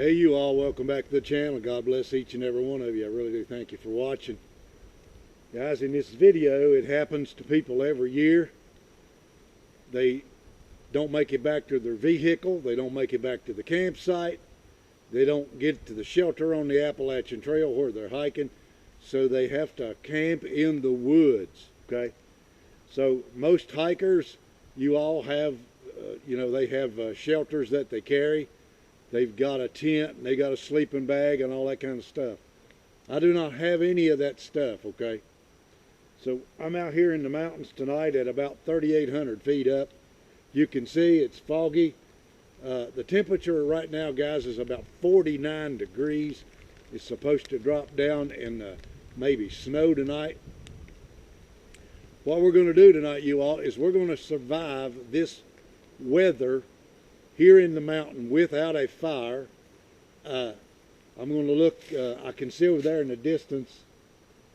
Hey you all, welcome back to the channel. God bless each and every one of you. I really do thank you for watching. Guys, in this video, it happens to people every year. They don't make it back to their vehicle. They don't make it back to the campsite. They don't get to the shelter on the Appalachian Trail where they're hiking. So they have to camp in the woods, okay? So most hikers, you all have, they have shelters that they carry. They've got a tent, and they got a sleeping bag and all that kind of stuff. I do not have any of that stuff, okay? So I'm out here in the mountains tonight at about 3,800 feet up. You can see it's foggy. The temperature right now, guys, is about 49 degrees. It's supposed to drop down and maybe snow tonight. What we're going to do tonight, you all, is we're going to survive this weather here in the mountain without a fire. I'm going to look, I can see over there in the distance,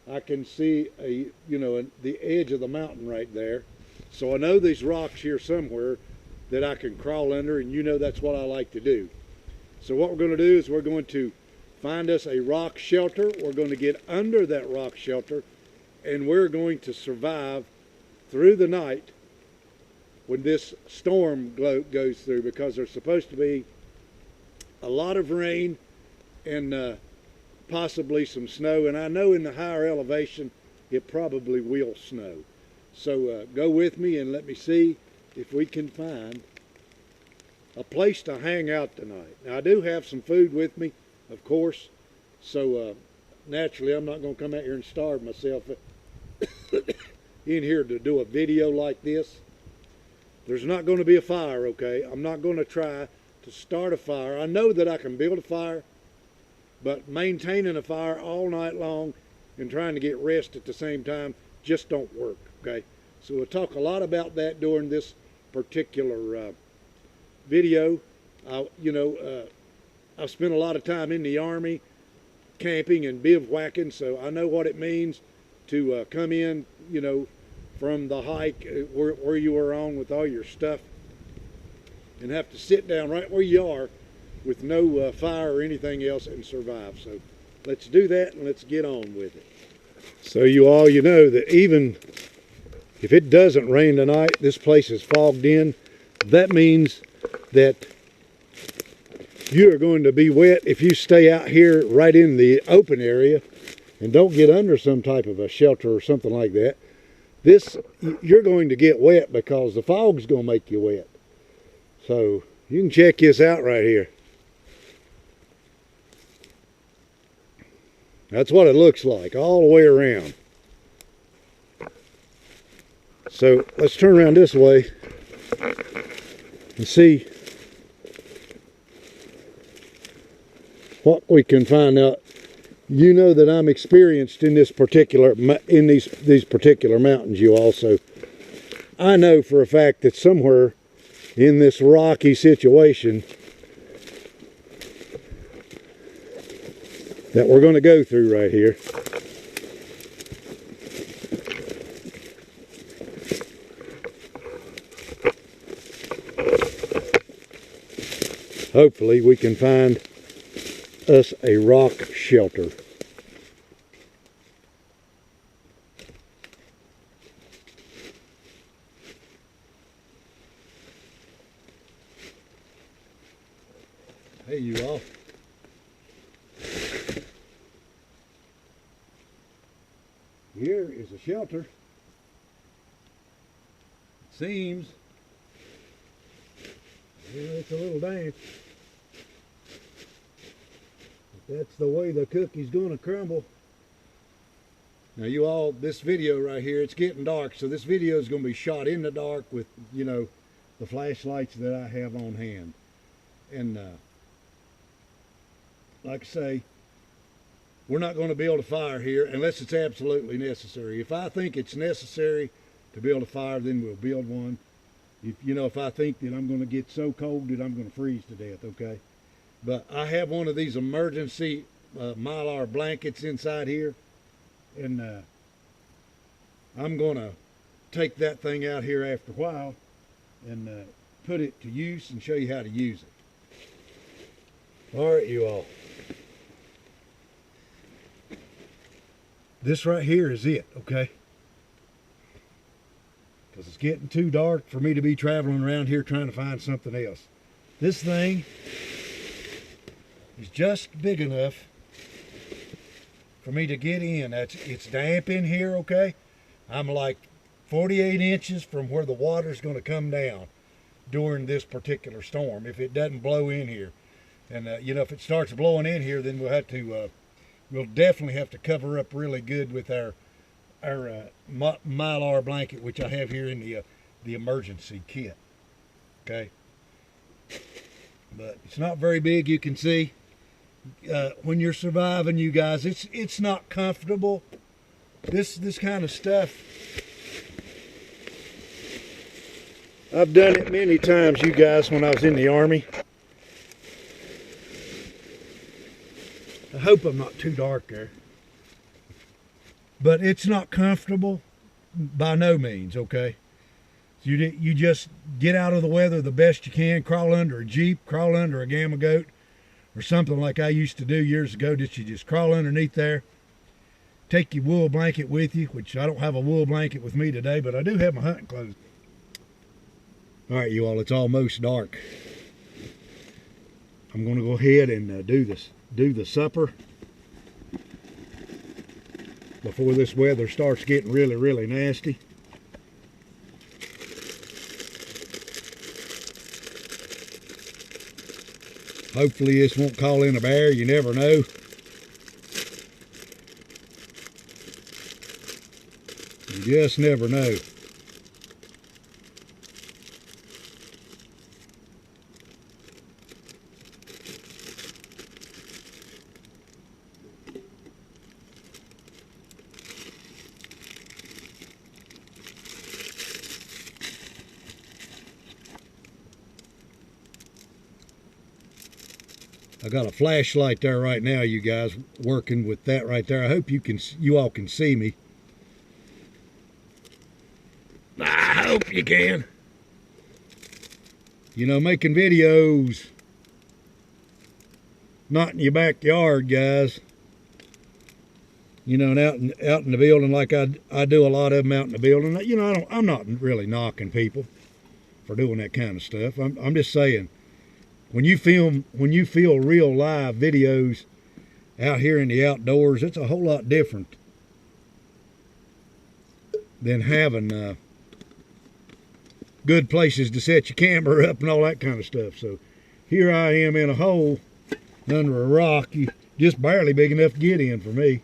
I can see the edge of the mountain right there. So I know these rocks here somewhere that I can crawl under, and that's what I like to do. So what we're going to do is we're going to find us a rock shelter. We're going to get under that rock shelter, and we're going to survive through the night when this storm goes through, because there's supposed to be a lot of rain and possibly some snow. And I know in the higher elevation it probably will snow. So go with me and let me see if we can find a place to hang out tonight. Now I do have some food with me, of course, so naturally I'm not going to come out here and starve myself in here to do a video like this. There's not going to be a fire, okay? I'm not going to try to start a fire. I know that I can build a fire, but maintaining a fire all night long and trying to get rest at the same time just don't work, okay? So we'll talk a lot about that during this particular video. I've spent a lot of time in the Army camping and bivouacking, so I know what it means to come in, from the hike where you are on with all your stuff and have to sit down right where you are with no fire or anything else and survive. So let's do that and let's get on with it. So you all, know that even if it doesn't rain tonight, this place is fogged in. That means that you are going to be wet if you stay out here right in the open area and don't get under some type of a shelter or something like that. You're going to get wet because the fog's going to make you wet. So you can check this out right here. That's what it looks like all the way around. So let's turn around this way and see what we can find out. You know that I'm experienced in these particular mountains, you also. I know for a fact that somewhere in this rocky situation that we're going to go through right here, hopefully we can find us a rock shelter. Hey you all. Here is a shelter. It seems. It's a little damp. That's the way the cookie's gonna crumble. Now you all, this video right here, it's getting dark, so this video is gonna be shot in the dark with, the flashlights that I have on hand. And like I say, we're not gonna build a fire here unless it's absolutely necessary. If I think it's necessary to build a fire, then we'll build one. If I think that I'm gonna get so cold that I'm gonna freeze to death, okay? But I have one of these emergency Mylar blankets inside here, and I'm going to take that thing out here after a while and put it to use and show you how to use it. All right, you all. This right here is it, okay? Because it's getting too dark for me to be traveling around here trying to find something else. This thing is just big enough for me to get in. It's damp in here, okay? I'm like 48 inches from where the water's going to come down during this particular storm if it doesn't blow in here. And you know, if it starts blowing in here, then we'll definitely have to cover up really good with our Mylar blanket, which I have here in the emergency kit. Okay, but it's not very big. You can see when you're surviving, you guys, it's not comfortable. This kind of stuff, I've done it many times, you guys, when I was in the Army. I hope I'm not too dark there. But it's not comfortable by no means, okay? You just get out of the weather the best you can, crawl under a Jeep, crawl under a Gamma Goat, or something like I used to do years ago. You just crawl underneath there, take your wool blanket with you, which I don't have a wool blanket with me today, but I do have my hunting clothes. All right, you all, it's almost dark. I'm going to go ahead and do the supper before this weather starts getting really, really nasty. Hopefully this won't call in a bear, you never know. You just never know. I got a flashlight there right now, you guys, working with that right there. I hope you all can see me. I hope you can. You know, making videos, not in your backyard, guys. You know, and out in the building, like I do a lot of them out in the building. You know, I'm not really knocking people for doing that kind of stuff. I'm just saying, when you film real live videos out here in the outdoors, it's a whole lot different than having good places to set your camera up and all that kind of stuff. So here I am in a hole under a rock, just barely big enough to get in for me.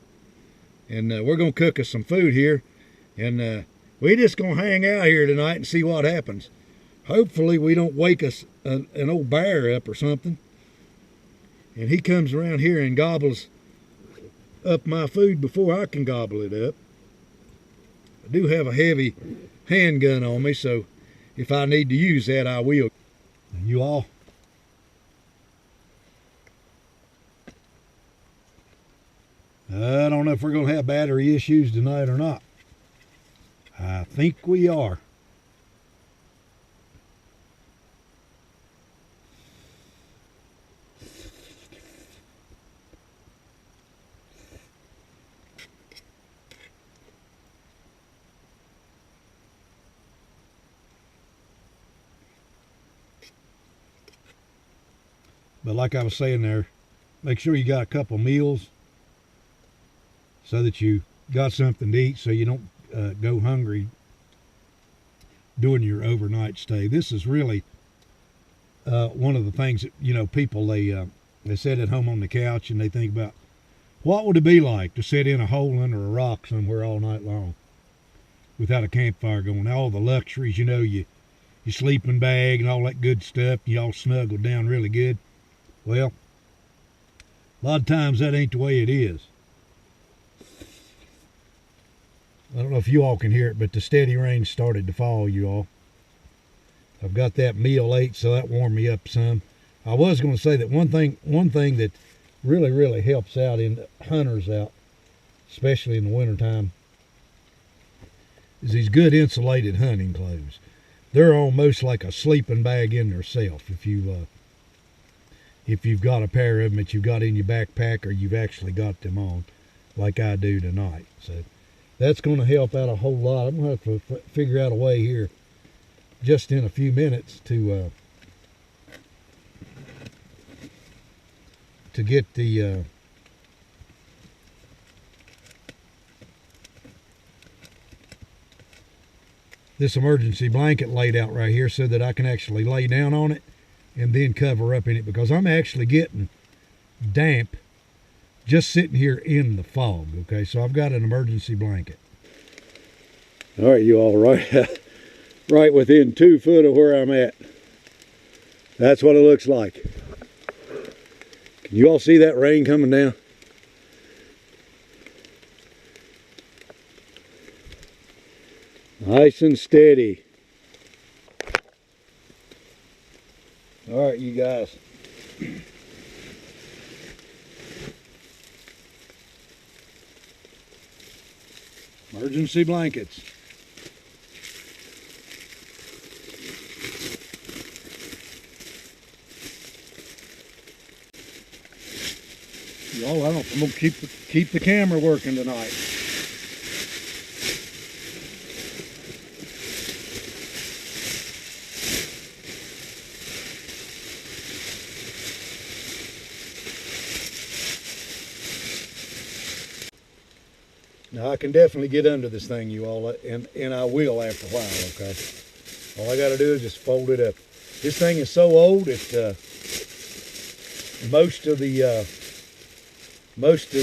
And we're going to cook us some food here, and we're just going to hang out here tonight and see what happens. Hopefully we don't wake an old bear up or something, and he comes around here and gobbles up my food before I can gobble it up. I do have a heavy handgun on me, so if I need to use that, I will. You all, I don't know if we're going to have battery issues tonight or not. I think we are. But like I was saying there, make sure you got a couple meals so that you got something to eat, so you don't go hungry during your overnight stay. This is really one of the things that, you know, people, they sit at home on the couch and they think about, what would it be like to sit in a hole under a rock somewhere all night long without a campfire going? All the luxuries, you know, your sleeping bag and all that good stuff, you all snuggled down really good. Well, a lot of times that ain't the way it is. I don't know if you all can hear it, but the steady rain started to fall, you all. I've got that meal ate, so that warmed me up some. I was going to say that one thing that really helps out in hunters out, especially in the wintertime, is these good insulated hunting clothes. They're almost like a sleeping bag in themselves. If if you've got a pair of them that you've got in your backpack or you've actually got them on, like I do tonight. So that's going to help out a whole lot. I'm going to have to figure out a way here just in a few minutes to get the this emergency blanket laid out right here so that I can actually lay down on it and then cover up in it, because I'm actually getting damp just sitting here in the fog. Okay, so I've got an emergency blanket. All right, you all right right within 2 foot of where I'm at. That's what it looks like. Can you all see that rain coming down? Nice and steady. All right, you guys. Emergency blankets. Y'all, I'm gonna keep the camera working tonight. Now I can definitely get under this thing, you all, and I will after a while. Okay, all I got to do is just fold it up. This thing is so old, it most of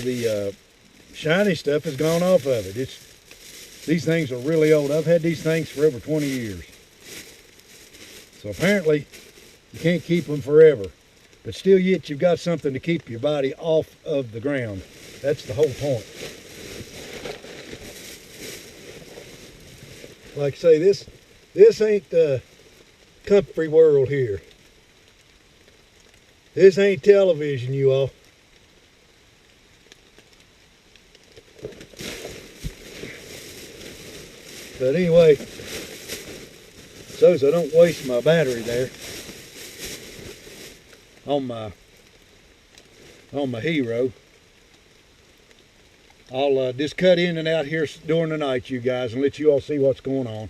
the shiny stuff has gone off of it. These things are really old. I've had these things for over 20 years. So apparently you can't keep them forever, but still yet you've got something to keep your body off of the ground. That's the whole point. Like I say, this ain't the comfy world here. This ain't television, you all. But anyway, so as I don't waste my battery there on my Hero, I'll just cut in and out here during the night, you guys, and let you all see what's going on.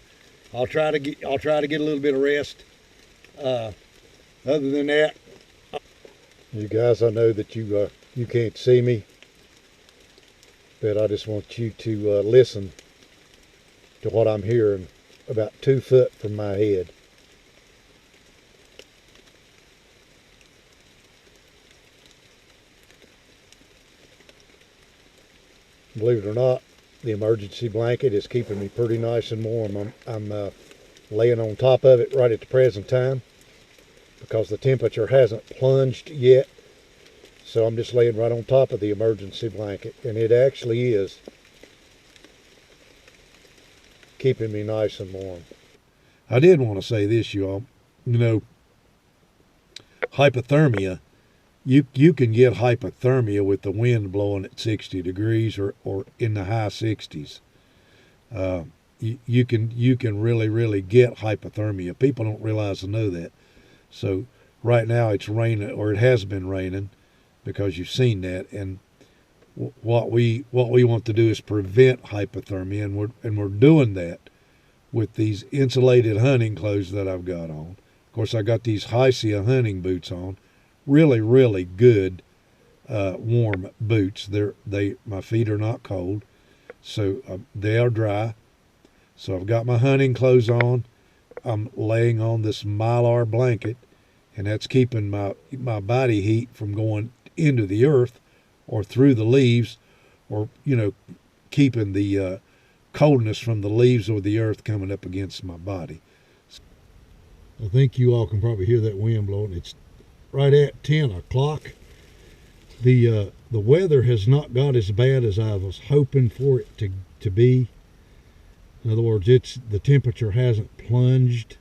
I'll try to get a little bit of rest. Other than that, you guys, I know that you can't see me, but I just want you to listen to what I'm hearing about 2 foot from my head. Believe it or not, the emergency blanket is keeping me pretty nice and warm. I'm laying on top of it right at the present time because the temperature hasn't plunged yet. So I'm just laying right on top of the emergency blanket, and it actually is keeping me nice and warm. I did want to say this, you all. You know, hypothermia, you can get hypothermia with the wind blowing at 60 degrees or in the high 60s. You can really get hypothermia. People don't realize or know that. So right now it's raining, or it has been raining, because you've seen that. And what we want to do is prevent hypothermia, and we're doing that with these insulated hunting clothes that I've got on. Of course, I got these Hysia hunting boots on. Really good warm boots. My feet are not cold, so they are dry. So I've got my hunting clothes on. I'm laying on this Mylar blanket, and that's keeping my body heat from going into the earth or through the leaves, or keeping the coldness from the leaves or the earth coming up against my body. I think you all can probably hear that wind blowing. It's right at 10 o'clock. The weather has not got as bad as I was hoping for it to be. In other words, the temperature hasn't plunged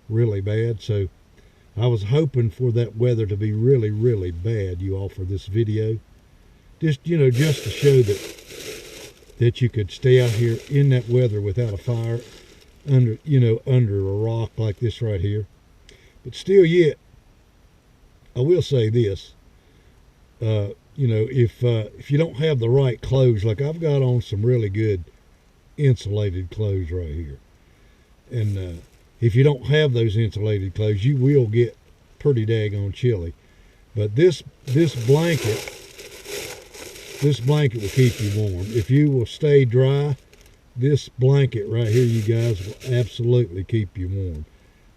really bad. So I was hoping for that weather to be really bad, you all, for this video. Just to show that you could stay out here in that weather without a fire under a rock like this right here. But still yet, I will say this. You know, if you don't have the right clothes, like I've got on some really good insulated clothes right here, and if you don't have those insulated clothes, you will get pretty daggone chilly. But this blanket will keep you warm. If you will stay dry, this blanket right here, you guys, will absolutely keep you warm.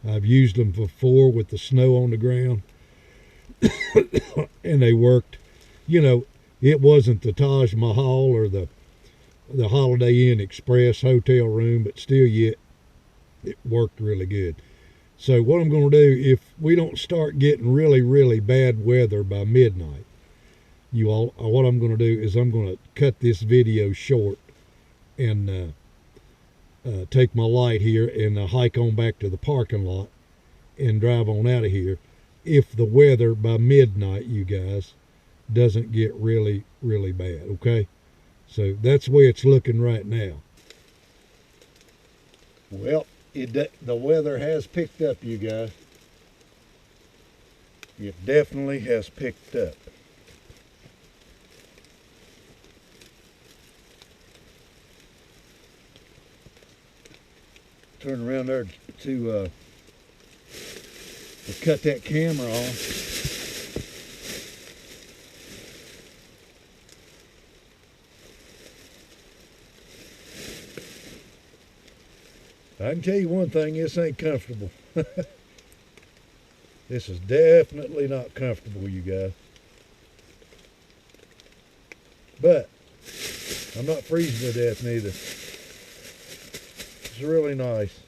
I've used them before with the snow on the ground, and they worked. You know, it wasn't the Taj Mahal or the Holiday Inn Express hotel room, but still yet it worked really good. So what I'm going to do, if we don't start getting really, really bad weather by midnight, you all, what I'm going to do is I'm going to cut this video short and take my light here and hike on back to the parking lot and drive on out of here if the weather by midnight, you guys, doesn't get really, really bad, okay? So that's the way it's looking right now. Well, the weather has picked up, you guys. It definitely has picked up. Turn around there to cut that camera on. I can tell you one thing, this ain't comfortable. This is definitely not comfortable, you guys. But I'm not freezing to death neither. It's really nice.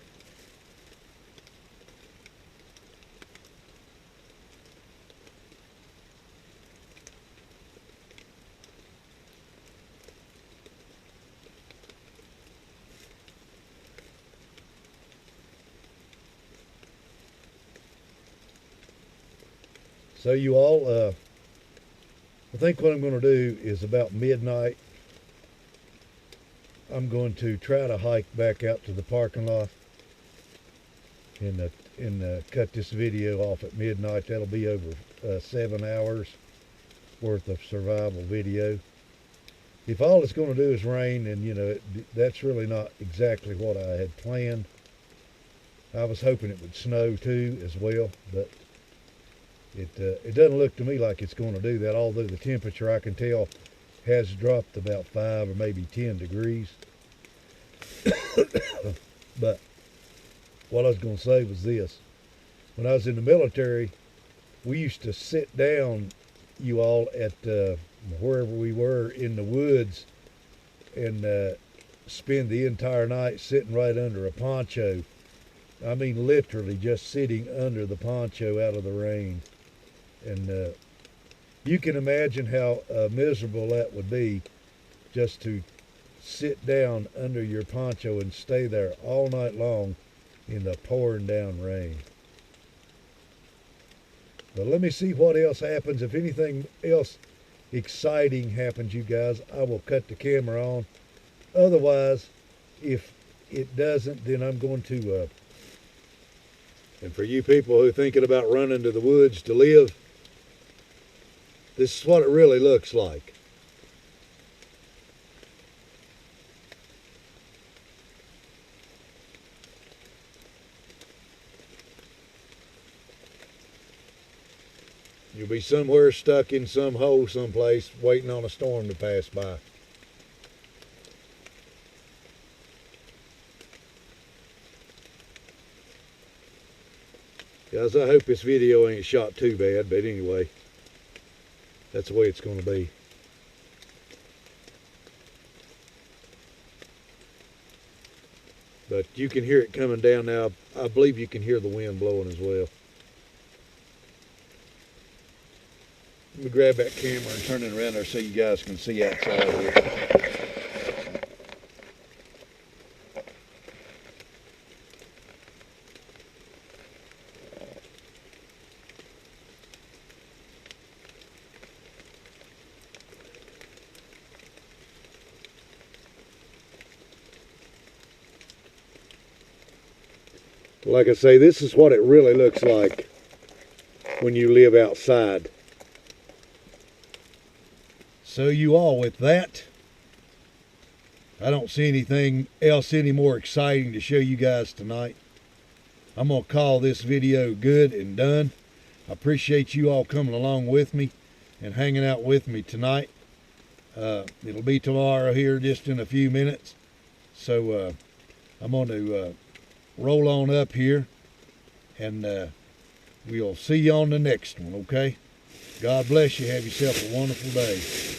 So you all, I think what I'm going to do is about midnight, I'm going to try to hike back out to the parking lot and cut this video off at midnight. That'll be over 7 hours worth of survival video. If all it's going to do is rain, and you know, that's really not exactly what I had planned. I was hoping it would snow too as well, but it doesn't look to me like it's going to do that, although the temperature, I can tell, has dropped about 5 or maybe 10 degrees. But what I was going to say was this. When I was in the military, we used to sit down, you all, at wherever we were in the woods and spend the entire night sitting right under a poncho. I mean, literally just sitting under the poncho out of the rain. And you can imagine how miserable that would be, just to sit down under your poncho and stay there all night long in the pouring down rain. But let me see what else happens. If anything else exciting happens, you guys, I will cut the camera on. Otherwise, if it doesn't, then I'm going to, and for you people who are thinking about running to the woods to live, this is what it really looks like. You'll be somewhere stuck in some hole someplace waiting on a storm to pass by. Guys, I hope this video ain't shot too bad, but anyway, that's the way it's going to be. But you can hear it coming down now. I believe you can hear the wind blowing as well. Let me grab that camera and turn it around there so you guys can see outside here. Like I say, this is what it really looks like. when you live outside. So you all, with that, I don't see anything else any more exciting to show you guys tonight. I'm going to call this video good and done. I appreciate you all coming along with me and hanging out with me tonight. It'll be tomorrow here just in a few minutes. So I'm going to roll on up here, and we'll see you on the next one, okay? God bless you. Have yourself a wonderful day.